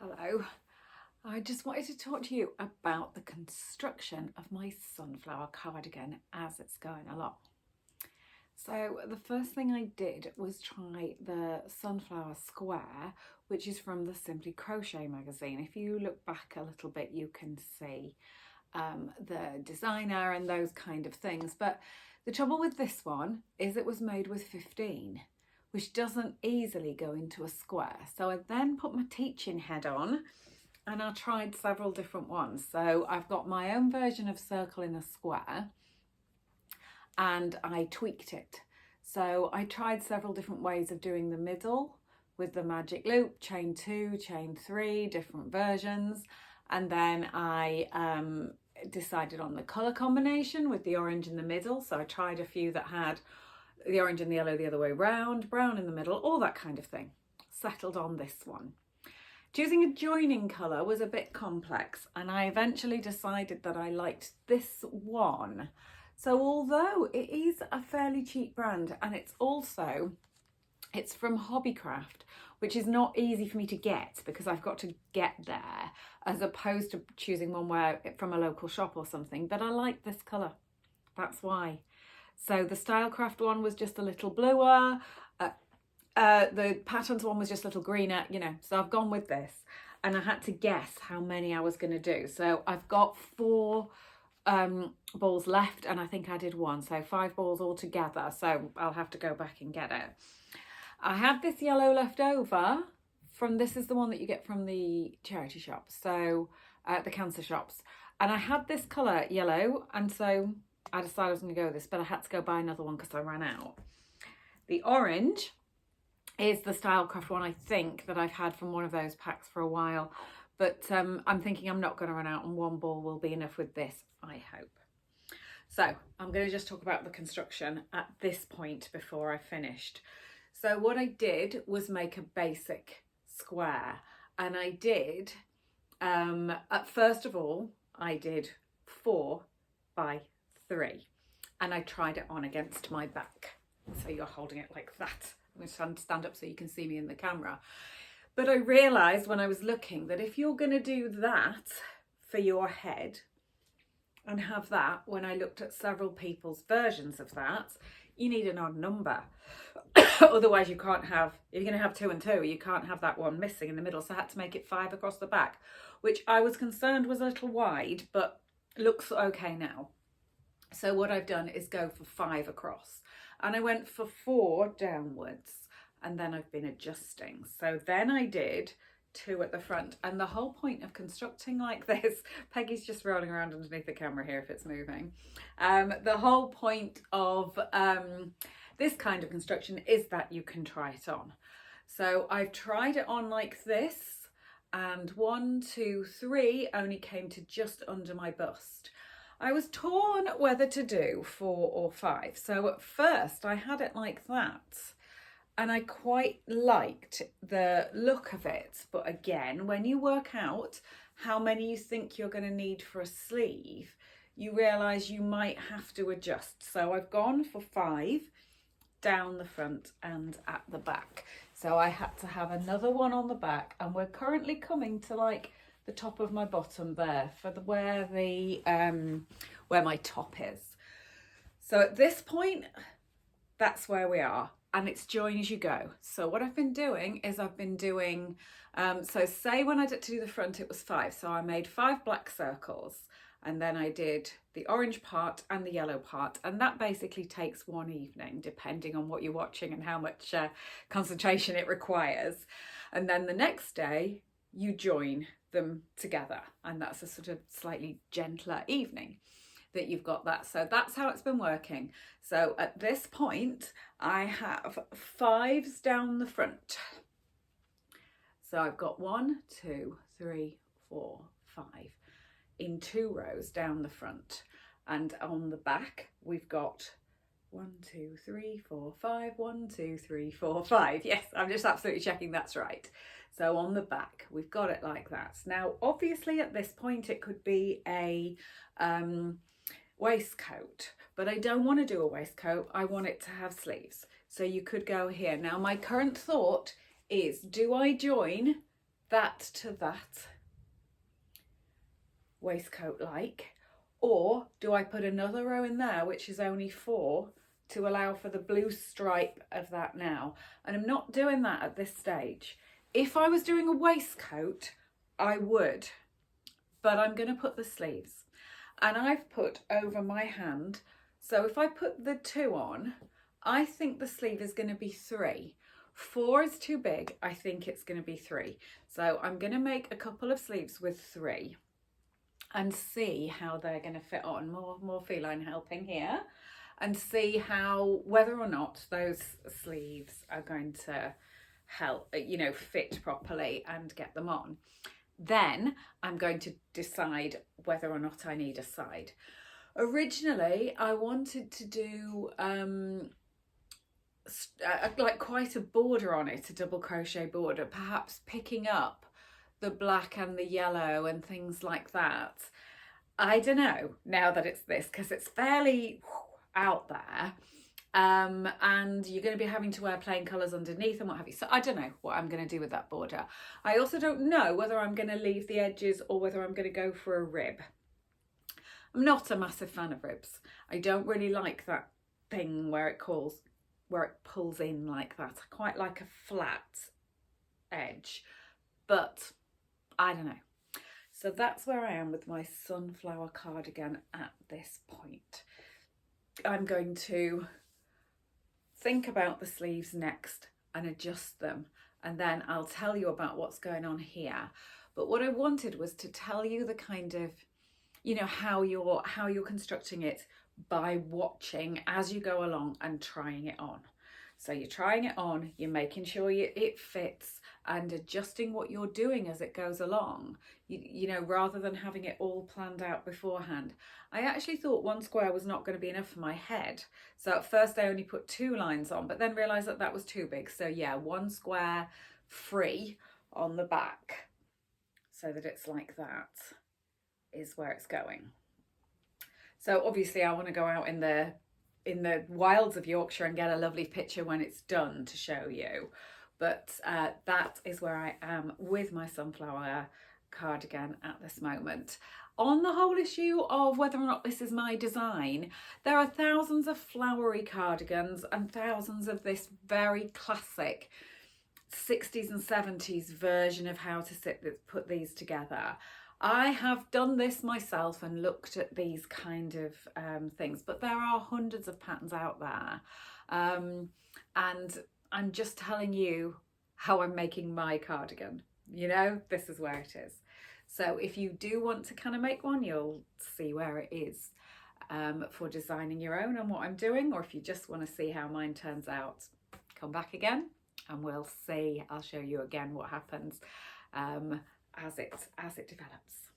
Hello. I just wanted to talk to you about the construction of my sunflower cardigan as it's going along. So the first thing I did was try the sunflower square, which is from the Simply Crochet magazine. If you look back a little bit, you can see the designer and those kind of things. But the trouble with this one is it was made with 15, which doesn't easily go into a square. So I then put my teaching head on and I tried several different ones. So I've got my own version of circle in a square and I tweaked it. So I tried several different ways of doing the middle with the magic loop, chain 2, chain 3, different versions. And then I decided on the colour combination with the orange in the middle. So I tried a few that had the orange and the yellow the other way round, brown in the middle, all that kind of thing. Settled on this one. Choosing a joining colour was a bit complex, and I eventually decided that I liked this one. So although it is a fairly cheap brand, and it's from Hobbycraft, which is not easy for me to get because I've got to get there, as opposed to choosing one from a local shop or something, but I like this colour. That's why. So the Stylecraft one was just a little bluer, the Patterns one was just a little greener, so I've gone with this, and I had to guess how many I was going to do. So I've got 4 balls left, and I think I did 1, so 5 balls altogether, so I'll have to go back and get it. I had this yellow left over this is the one that you get from the charity shops, so the cancer shops, and I had this colour yellow, and so I decided I was going to go with this, but I had to go buy another one because I ran out. The orange is the Stylecraft one, I think, that I've had from one of those packs for a while, but I'm thinking I'm not going to run out, and 1 ball will be enough with this, I hope. So I'm going to just talk about the construction at this point before I finished. So what I did was make a basic square, and I did, first of all, I did 4 by 3, and I tried it on against my back. So you're holding it like that. I'm going to stand up so you can see me in the camera. But I realised when I was looking that if you're going to do that for your head and have that, when I looked at several people's versions of that, you need an odd number. Otherwise you can't have, if you're going to have 2 and 2, you can't have that one missing in the middle. So I had to make it 5 across the back, which I was concerned was a little wide, but looks okay now. So what I've done is go for 5 across. And I went for 4 downwards, and then I've been adjusting. So then I did 2 at the front. And the whole point of constructing like this, Peggy's just rolling around underneath the camera here if it's moving. The whole point of this kind of construction is that you can try it on. So I've tried it on like this, and 1, 2, 3 only came to just under my bust. I was torn whether to do 4 or 5. So at first I had it like that, and I quite liked the look of it. But again, when you work out how many you think you're going to need for a sleeve, you realise you might have to adjust. So I've gone for 5 down the front and at the back. So I had to have another one on the back, and we're currently coming to like the top of my bottom there for where my top is. So at this point, that's where we are, and it's join as you go. So what I've been doing is so say when I did to do the front, it was 5. So I made 5 black circles, and then I did the orange part and the yellow part, and that basically takes 1 evening, depending on what you're watching and how much concentration it requires. And then the next day you join them together, and that's a sort of slightly gentler evening that you've got that. So that's how it's been working. So at this point I have 5s down the front. So I've got 1, 2, 3, 4, 5 in 2 rows down the front, and on the back we've got 1, 2, 3, 4, 5, 1, 2, 3, 4, 5. Yes, I'm just absolutely checking that's right. So on the back, we've got it like that. Now, obviously at this point, it could be a waistcoat, but I don't want to do a waistcoat. I want it to have sleeves. So you could go here. Now, my current thought is, do I join that to that waistcoat like, or do I put another row in there, which is only 4, to allow for the blue stripe of that now? And I'm not doing that at this stage. If I was doing a waistcoat, I would, but I'm going to put the sleeves, and I've put over my hand. So if I put the 2 on, I think the sleeve is going to be 3. 4 is too big. I think it's going to be 3. So I'm going to make a couple of sleeves with 3 and see how they're going to fit on. More feline helping here, and see how, whether or not those sleeves are going to help, you know, fit properly and get them on. Then I'm going to decide whether or not I need a side. Originally, I wanted to do like quite a border on it, a double crochet border, perhaps picking up the black and the yellow and things like that. I don't know now that it's this, because it's fairly out there, and you're going to be having to wear plain colours underneath and what have you. So I don't know what I'm going to do with that border. I also don't know whether I'm going to leave the edges or whether I'm going to go for a rib. I'm not a massive fan of ribs. I don't really like that thing where it pulls in like that. I quite like a flat edge, but I don't know. So that's where I am with my sunflower cardigan at this point. I'm going to think about the sleeves next and adjust them, and then I'll tell you about what's going on here. But what I wanted was to tell you the kind of, you know, how you're constructing it by watching as you go along and trying it on. So you're trying it on, you're making sure it fits, and adjusting what you're doing as it goes along, you know, rather than having it all planned out beforehand. I actually thought 1 square was not going to be enough for my head. So at first I only put 2 lines on, but then realised that that was too big. So yeah, 1 square free on the back, so that it's like that is where it's going. So obviously I want to go out in the wilds of Yorkshire and get a lovely picture when it's done to show you. But that is where I am with my sunflower cardigan at this moment. On the whole issue of whether or not this is my design, there are thousands of flowery cardigans and thousands of this very classic 60s and 70s version of how to put these together. I have done this myself and looked at these kind of things, but there are hundreds of patterns out there, and I'm just telling you how I'm making my cardigan. You know, this is where it is. So if you do want to kind of make one, you'll see where it is for designing your own and what I'm doing. Or if you just want to see how mine turns out, come back again and we'll see. I'll show you again what happens as it develops.